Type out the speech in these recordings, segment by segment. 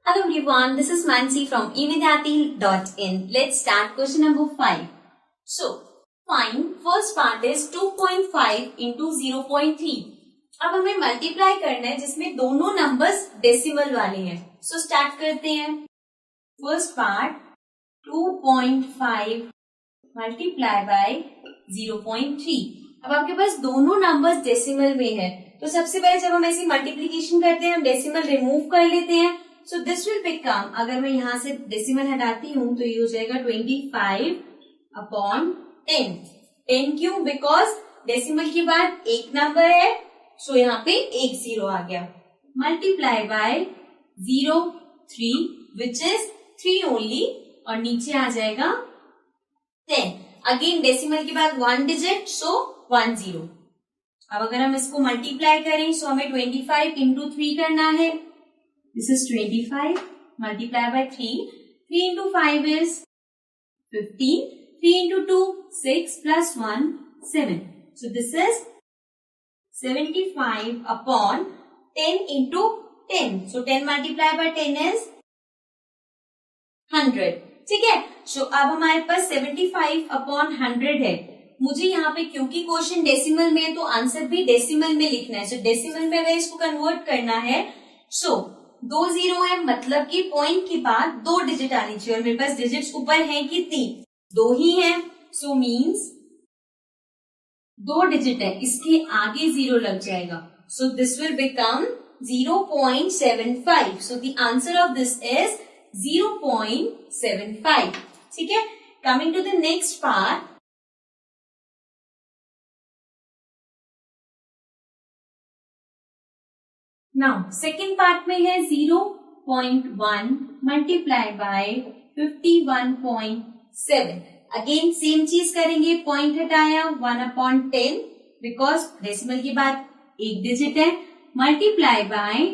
Hello everyone, this is Mansi from evidyati.in. Let's start question number 5. So, find first part is 2.5 into 0.3. अब हमें multiply करना है जिसमें दोनों नंबर्स डेसिमल वाले हैं. So स्टार्ट करते हैं. First part 2.5 multiply by 0.3. अब आपके पास दोनों नंबर्स डेसिमल में है, तो सबसे पहले जब हम ऐसी मल्टीप्लीकेशन करते हैं हम डेसिमल रिमूव कर लेते हैं. सो दिस विल बिकम, अगर मैं यहाँ से डेसिमल हटाती हूँ तो ये हो जाएगा 25 अपॉन 10. 10 क्यों? बिकॉज डेसिमल के बाद एक नंबर है, सो यहाँ पे एक जीरो आ गया. Multiply by 0.3 which is 3 only, और नीचे आ जाएगा 10. अगेन डेसिमल के बाद 1 डिजिट, सो 1 0. अब अगर हम इसको मल्टीप्लाई करें सो हमें 25 इंटू 3 करना है. This is 25 multiply by 3. 3 into 5 is 15. 3 into 2, 6 plus 1, 7. So this is 75 upon 10 into 10. So 10 multiply by 10 is 100. ठीक है. So अब हमारे पास 75 upon 100 है. मुझे यहाँ पे क्योंकि क्वेश्चन डेसिमल में है तो आंसर भी डेसिमल में लिखना है. So डेसिमल में अगर इसको कन्वर्ट करना है, so 2 जीरो है, मतलब कि पॉइंट के बाद 2 डिजिट आनी चाहिए, और मेरे पास डिजिट्स ऊपर है कितनी? 2 ही है. सो मीन्स 2 डिजिट है, इसके आगे 0 लग जाएगा. So this will become 0.75. So the answer of this is 0.75. ठीक है. Coming to the next part. Now second part में है 0.1 मल्टीप्लाई बाय 51.7. अगेन सेम चीज करेंगे, पॉइंट हटाया, 1 अपॉन 10 बिकॉज डेसिमल के बाद एक डिजिट है, मल्टीप्लाई बाय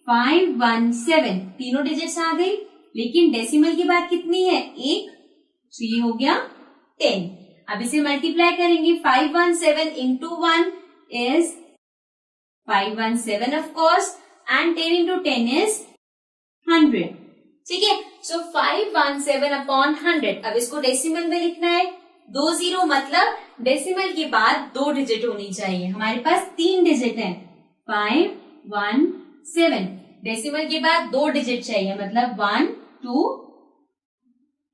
517. तीनों डिजिट्स आ गई, लेकिन डेसिमल के बाद कितनी है? एक. तो ये हो गया 10. अब इसे मल्टीप्लाई करेंगे. 517 into 1 is 517 of course, and 10 into 10 is 100. ठीक है. So 517 upon 100. अब इसको डेसिमल में लिखना है. 2 जीरो मतलब डेसिमल के बाद 2 डिजिट होनी चाहिए. हमारे पास 3 डिजिट है. 517. डेसिमल के बाद 2 डिजिट चाहिए, मतलब 1 2.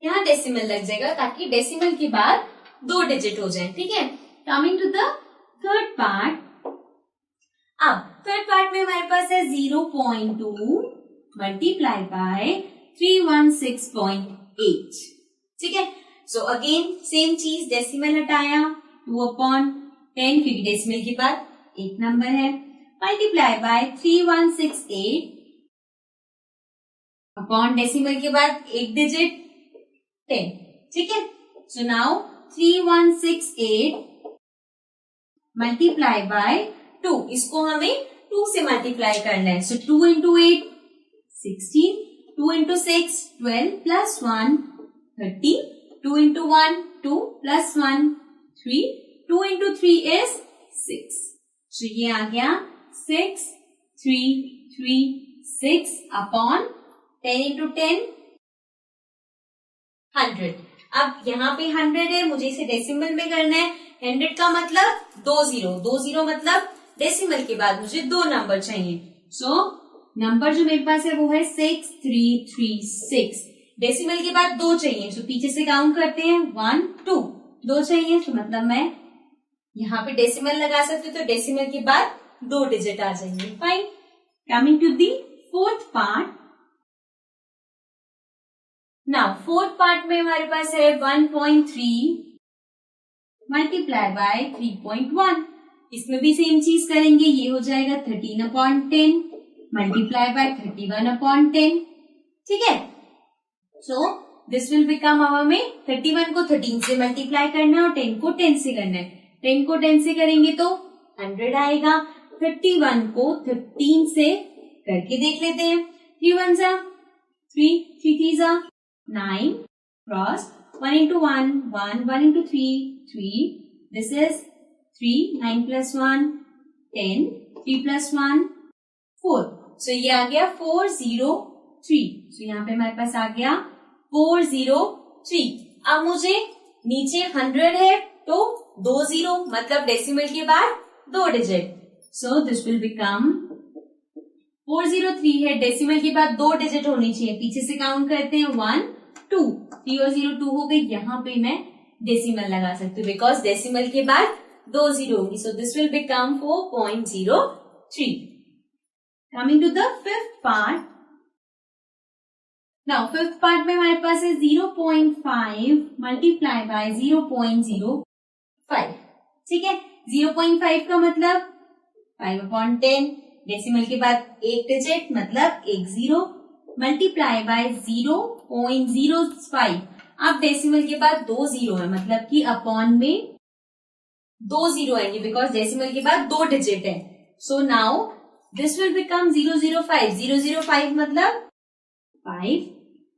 यहाँ डेसिमल लग जाएगा ताकि डेसिमल के बाद 2 डिजिट हो जाए. ठीक है. Coming to the third part. अब थर्ड पार्ट में हमारे पास है 0.2 मल्टीप्लाई बाय 316.8. ठीक है. सो अगेन सेम चीज, डेसिमल हटाया, 2 अपॉन 10 क्योंकि डेसिमल के बाद एक नंबर है, मल्टीप्लाई बाय 3168 अपॉन डेसिमल के बाद एक डिजिट 10. ठीक है. So now 3168 multiply by 2. इसको हमें 2 से मल्टीप्लाई करना है. सो 2 into 8 16, 2 into 6 12 plus 1 13, 2 into 1 2 plus 1 3, 2 into 3 is 6. सो ये आ गया 6 3 3 6 अपॉन 10 इंटू 10 100. अब यहाँ पे 100 है, मुझे इसे डेसिमल में करना है. 100 का मतलब 2 जीरो, 2 जीरो मतलब डेसिमल के बाद मुझे 2 नंबर चाहिए. सो नंबर जो मेरे पास है वो है 6336. डेसिमल के बाद 2 चाहिए, सो पीछे से काउंट करते हैं 1 2. 2 चाहिए, तो मतलब मैं यहाँ पे डेसिमल लगा सकती हूँ, तो डेसिमल के बाद 2 डिजिट आ जाएंगे. Fine. Coming to the fourth part. Now fourth part में हमारे पास है 1.3 मल्टीप्लाई बाय 3.1. इसमें भी सेम चीज करेंगे. ये हो जाएगा 13 अपॉन 10 मल्टीप्लाई बाय 31 अपॉन 10. ठीक है. सो दिस विल बिकम, अब हमें 31 को 13 से मल्टीप्लाई करना है और 10 को 10 से करना है. 10 को 10 से करेंगे तो 100 आएगा. 31 को 13 से करके देख लेते हैं. 3 1 जा 3, 3 3 जा 9 cross 1 into 1 1, 1 into 3 3. This is 3, 9 plus 1 10, 3 plus 1 4. सो ये आ गया 40 सो यहाँ पे हमारे पास आ गया 403। अब मुझे नीचे 100 है तो 2 जीरो, मतलब डेसिमल के बाद 2 digit, so this will become 403 है, डेसिमल के बाद 2 डिजिट होनी चाहिए, पीछे से काउंट करते हैं 1 2, 3 और 0 2 हो गई। यहाँ पे मैं डेसिमल लगा सकती हूँ बिकॉज डेसिमल के बाद 2 जीरो होगी, so this will become 4.03। Coming to the fifth part. Now fifth part में हमारे पास है 0.5 मल्टीप्लाई बाय 0.05। ठीक है, 0.5 का मतलब 5/10, डेसिमल के बाद एक डिजिट मतलब 1 जीरो, मल्टीप्लाई बाय 0.05। अब डेसिमल के बाद 2 जीरो है, मतलब कि अपॉन में 2 जीरो आएंगे बिकॉज डेसिमल के बाद 2 डिजिट है। So now this will become 005। 005 मतलब 5।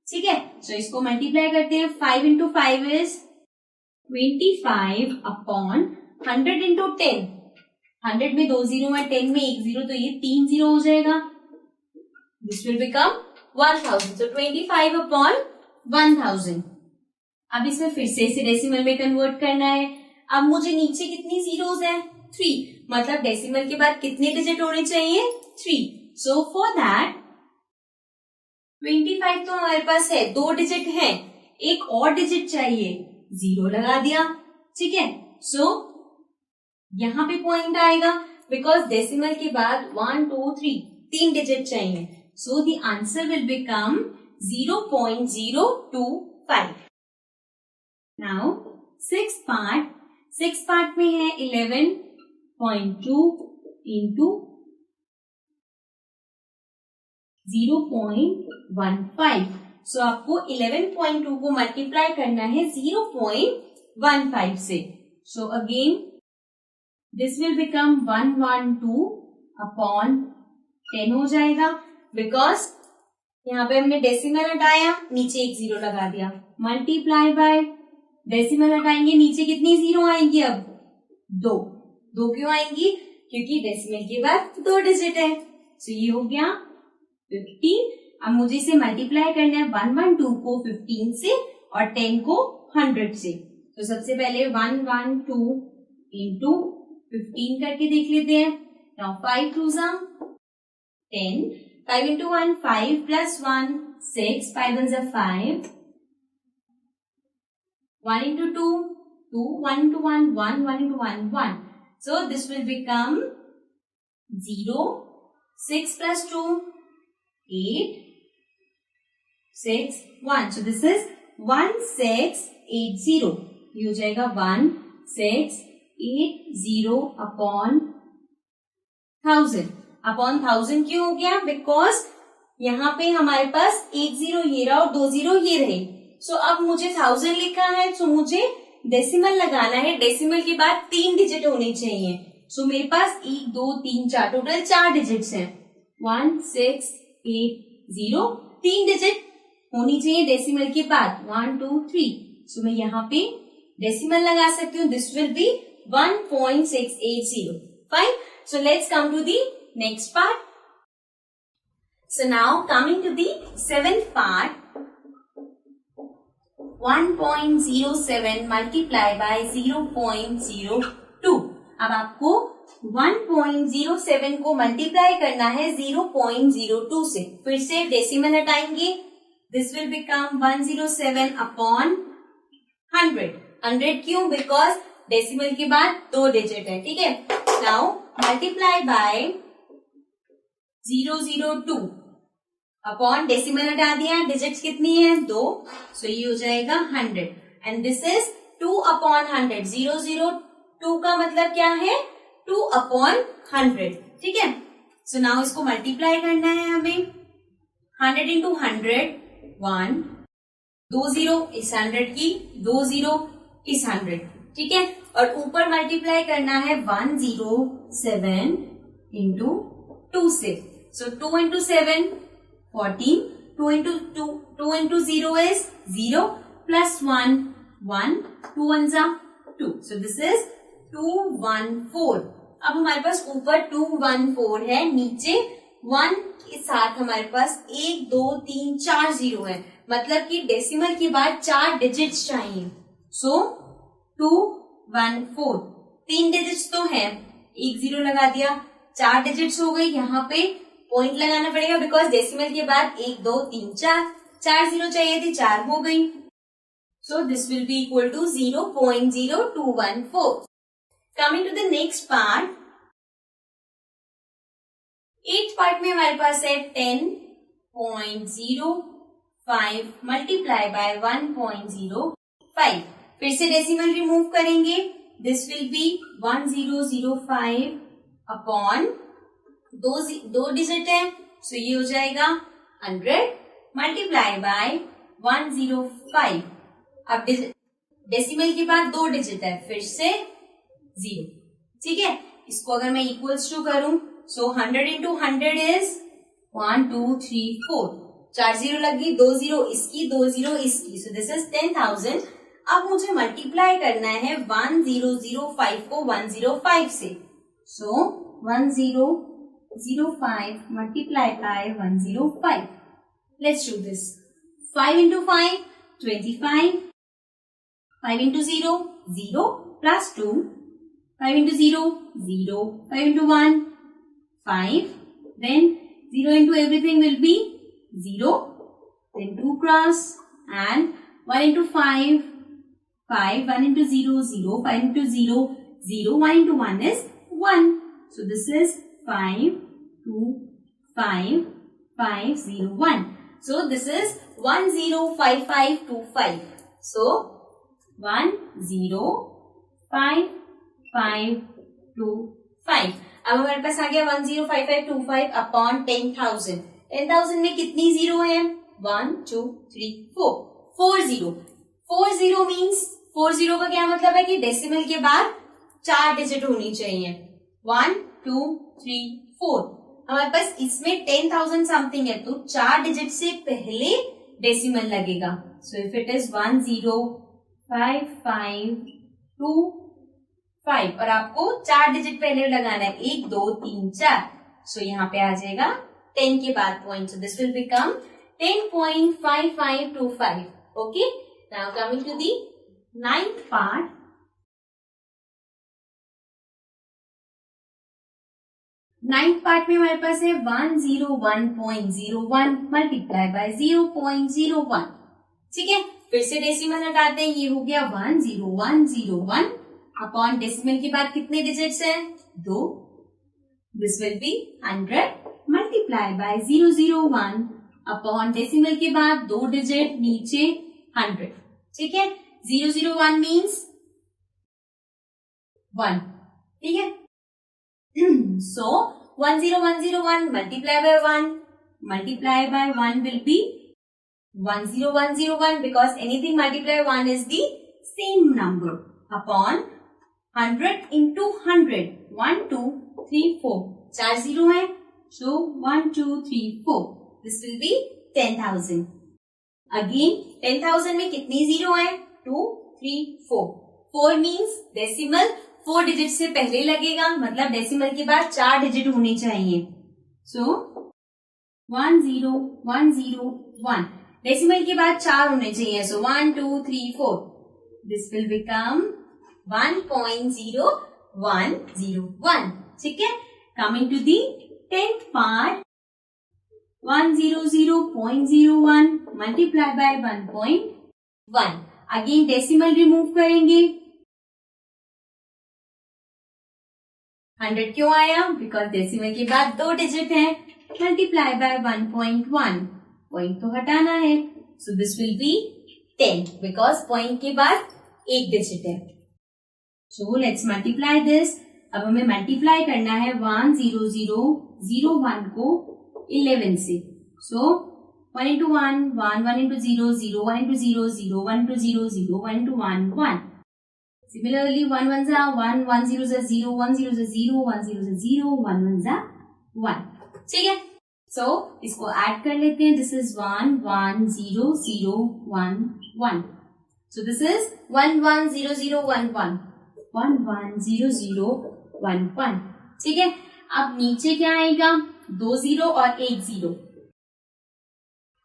ठीक है, सो इसको मल्टीप्लाई करते हैं। 5 into 5 is 25 अपॉन 100 into 10। 100 में 2 जीरो है, 10 में 1 जीरो, तो ये 3 जीरो हो जाएगा। This will become 1000, so 25 upon 1000। अब इसमें फिर से इसे डेसिमल में कन्वर्ट करना है। अब मुझे नीचे कितनी जीरोज है? 3, मतलब डेसिमल के बाद कितने डिजिट होने चाहिए? 3। सो फॉर दैट 25 तो हमारे पास है, 2 डिजिट है, एक और डिजिट चाहिए, 0 लगा दिया। ठीक है, सो यहां पे पॉइंट आएगा बिकॉज डेसिमल के बाद 1 2 3 3 डिजिट चाहिए, सो the answer will become 0.025। Now six part में है 11.2 इंटू 0.15। सो आपको 11.2 को मल्टीप्लाई करना है 0.15 से। So again this will become 112 upon 10 हो जाएगा बिकॉज यहाँ पे हमने डेसिमल हटाया, नीचे एक जीरो लगा दिया, मल्टीप्लाई बाय डेसिमल हटाएंगे, नीचे कितनी जीरो आएंगी? अब 2 क्यों आएंगी? क्योंकि डेसिमल के बाद 2 डिजिट है। सो ये हो गया 15। अब मुझे इसे मल्टीप्लाई करना है 112 को 15 से और 10 को 100 से। तो सबसे पहले 112 इंटू 15 करके देख लेते हैं। Now 5 2 10, 5 into 1 5 plus 1 6, 5 1s are 5, 1 into 2 2, 1 into 1 1, 1 into 1 1. So this will become 0, 6 plus 2 8, 6 1. So this is 1680. ये हो जाएगा 1680 अपॉन 1000। अपॉन 1000 क्यों हो गया? बिकॉज यहाँ पे हमारे पास 1 जीरो ये रहा और 2 जीरो ये रहे। सो अब मुझे 1000 लिखा है, सो मुझे डेसिमल लगाना है। डेसिमल के बाद 3 डिजिट होने चाहिए। सो मेरे पास 1 2 3 4 टोटल 4 डिजिट्स हैं। 1680 3 डिजिट होनी चाहिए डेसिमल के बाद 1 2 3। सो मैं यहाँ पे डेसिमल लगा सकती हूँ। This will be 1.680। Fine. So let's come to the next part. So now coming to the seventh part, 1.07 multiply by 0.02. अब आपको 1.07 को मल्टीप्लाई करना है 0.02 से। फिर से डेसिमल हटाएंगे। This will become 107 upon 100। 100 क्यों? बिकॉज डेसिमल के बाद 2 डिजिट है। ठीक है, now multiply by 002 upon decimal हटा दिया, डिजिट्स कितनी है? 2। सो ये हो जाएगा 100 एंड दिस इज 2 अपॉन 100। 002 का मतलब क्या है? 2 अपॉन 100। ठीक है, सो नाउ इसको मल्टीप्लाई करना है हमें। 100 इंटू 100 1, 2 जीरो इस 100 की, 2 जीरो इस 100। ठीक है, और ऊपर मल्टीप्लाई करना है 107 इंटू 2 से। So 2 into 7, 14. 2 into 0 is 0 plus 1, 1. 2 ones are 2. So this is 214. अब हमारे पास ऊपर 214 है, नीचे 1 के साथ हमारे पास 1 2 3 4 जीरो है, मतलब कि डेसिमल के बाद 4 डिजिट्स चाहिए। सो 2 1 4 3 डिजिट्स तो है, एक जीरो लगा दिया, 4 डिजिट्स हो गई। यहाँ पे पॉइंट लगाना पड़ेगा बिकॉज डेसिमल के बाद 1 2 3 4 जीरो चाहिए थे, 4 हो गई। So this will be equal to 0.0214. Coming to the next part, 8th part में हमारे पास है 10.05 multiply by 1.05. फिर से डेसिमल रिमूव करेंगे, this will be 1005 upon दो डिजिट है, so ये हो जाएगा 100 multiply by 105. अब डेसिमल के बाद 2 डिजिट है, फिर से 0, ठीक है। इसको अगर मैं इक्वल्स टू करूं, सो 100 into 100 इज 1 2 3 4, 4 जीरो लगी, 2 जीरो इसकी, 2 जीरो इसकी, सो दिस इज 10,000। अब मुझे मल्टीप्लाई करना है 1005 को 105 से, सो 1005 multiply by 105। Let's do this. 5 into 5 25, 5 into 0 0 plus 2, 5 into 0 0, 5 into 1 5, then 0 into everything will be 0, then 2 cross, and 1 into 5 5, 1 into 0 0, 5 into 0 0, 1 into 1 is 1. So this is 5 2 5 5 0 1. So this is 105525. So 105525। अब हमारे पास आ गया 105525 upon 10,000। 10,000 में कितनी zero है? 1 2 3 4, 4 zero. 4 zero means 4 zero का क्या मतलब है कि डेसिमल के बाद 4 डिजिट होनी चाहिए। 1 2 3 4। हमारे पास इसमें 10,000 समथिंग है, तो 4 डिजिट से पहले डेसिमल लगेगा। सो इफ इट इज 105525 और आपको 4 डिजिट पहले लगाना है, 1 2 3 4। सो यहाँ पे आ जाएगा 10 के बाद point, so this will become 10.5525। Okay, now coming to the 9th part. 9th part में हमारे पास है 101.01 मल्टीप्लाई बाय 0.01। ठीक है, फिर से डेसिमल हटाते हैं, ये हो गया 10101 अपॉन डेसिमल के बाद कितने डिजिट्स हैं? 2। This will B 100 multiply by 001 upon decimal के बाद 2 डिजिट नीचे 100। ठीक है, 001 मीन्स 1। ठीक है, so 10101 multiply by 1 will be 10101 because anything multiplied by 1 is the same number upon 100 into 100, 1 2 3 4, 4 zero है, so 1 2 3 4, this will be 10,000। Again 10,000 में कितनी जीरो है? 2 3 4। 4 means डेसिमल 4 डिजिट से पहले लगेगा, मतलब डेसिमल के बाद 4 डिजिट होने चाहिए। सो 10101 डेसिमल के बाद 4 होने चाहिए, सो 1 2 3 4, दिस विल बिकम 1.0101। ठीक है, coming to the 10th part, 100.01 multiply by 1.1। Again decimal remove करेंगे। 100 क्यों आया? बिकॉज डेसिमल के बाद 2 डिजिट है, मल्टीप्लाई बाय 1.1, पॉइंट तो हटाना है, सो this will B 10 because point के बाद 1 डिजिट है। So let's multiply this. अब हमें मल्टीप्लाई करना है 10001 को 11 से। सो 1 into 1 1, 1 into 0 0, 1 into 0 0, 1 into 0 0, 1 into 1 1। Similarly, 1 1s are 1, 1 0s are 0, 1 0s are 0, 1 0s are 0, 1 1s are 1। ठीक है, सो इसको ऐड कर लेते हैं। This is 1 1 0 0 1 1, so this is 1 1 0 0 1 1, 1 1 0 0 1 1। ठीक है, अब नीचे क्या आएगा? 2 0 और 1 0,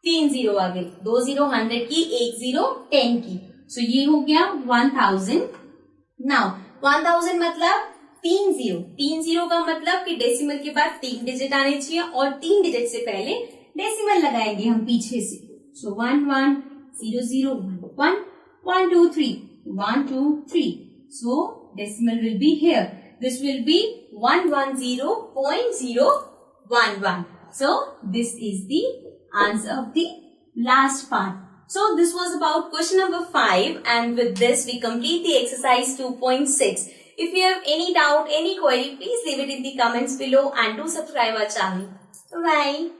3 0 आ गए, 2 0 100 की, 1 0 10 की। सो ये हो गया 1000। नाउ 1000 मतलब 3 0, 3 0 का मतलब कि डेसिमल के बाद 3 डिजिट आने चाहिए और 3 डिजिट से पहले डेसिमल लगाएंगे हम पीछे से। सो 1 1 0 0 1 1 2 3 1 2 3। सो decimal will be here. This will be 110.011. So this is the answer of the last part. So this was about question number 5, and with this we complete the exercise 2.6. If you have any doubt, any query, please leave it in the comments below and do subscribe our channel. Bye.